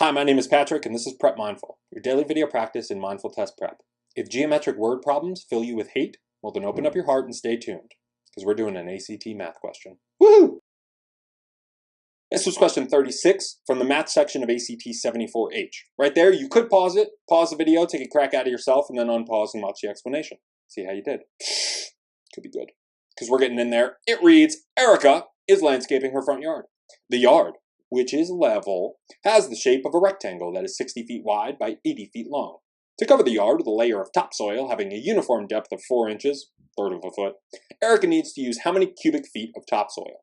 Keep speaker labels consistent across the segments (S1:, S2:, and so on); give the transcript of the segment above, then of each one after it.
S1: Hi, my name is Patrick, and this is Prep Mindful, your daily video practice in mindful test prep. If geometric word problems fill you with hate, well then open up your heart and stay tuned, because we're doing an ACT math question. Woohoo! This was question 36 from the math section of ACT 74H. Right there, you could pause it, pause the video, take a crack at it yourself, and then unpause and watch the explanation. See how you did. Could be good. Because we're getting in there. It reads, Erica is landscaping her front yard. The yard, which is level, has the shape of a rectangle that is 60 feet wide by 80 feet long. To cover the yard with a layer of topsoil having a uniform depth of 4 inches, third of a foot, Erica needs to use how many cubic feet of topsoil?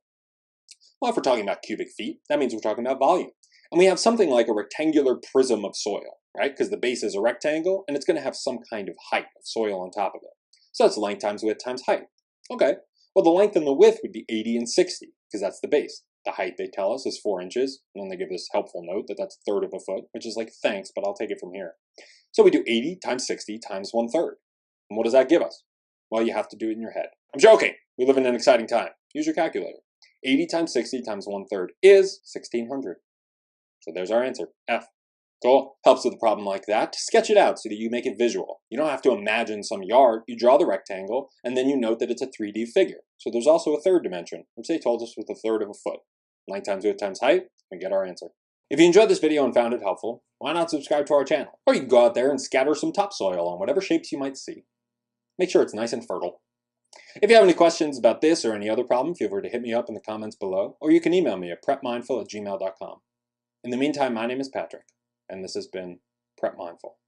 S1: Well, if we're talking about cubic feet, that means we're talking about volume. And we have something like a rectangular prism of soil, right? Because the base is a rectangle, and it's going to have some kind of height of soil on top of it. So that's length times width times height. Okay, well the length and the width would be 80 and 60, because that's the base. The height, they tell us, is 4 inches, and then they give this helpful note that that's a third of a foot, which is like, thanks, but I'll take it from here. So we do 80 times 60 times 1/3. And what does that give us? Well, you have to do it in your head. I'm joking. We live in an exciting time. Use your calculator. 80 times 60 times 1/3 is 1600. So there's our answer, F. Cool. Helps with a problem like that to sketch it out so that you make it visual. You don't have to imagine some yard. You draw the rectangle, and then you note that it's a 3D figure. So there's also a third dimension, which they told us was a third of a foot. Length times width times height, and get our answer. If you enjoyed this video and found it helpful, why not subscribe to our channel? Or you can go out there and scatter some topsoil on whatever shapes you might see. Make sure it's nice and fertile. If you have any questions about this or any other problem, feel free to hit me up in the comments below, or you can email me at prepmindful@gmail.com. In the meantime, my name is Patrick, and this has been Prep Mindful.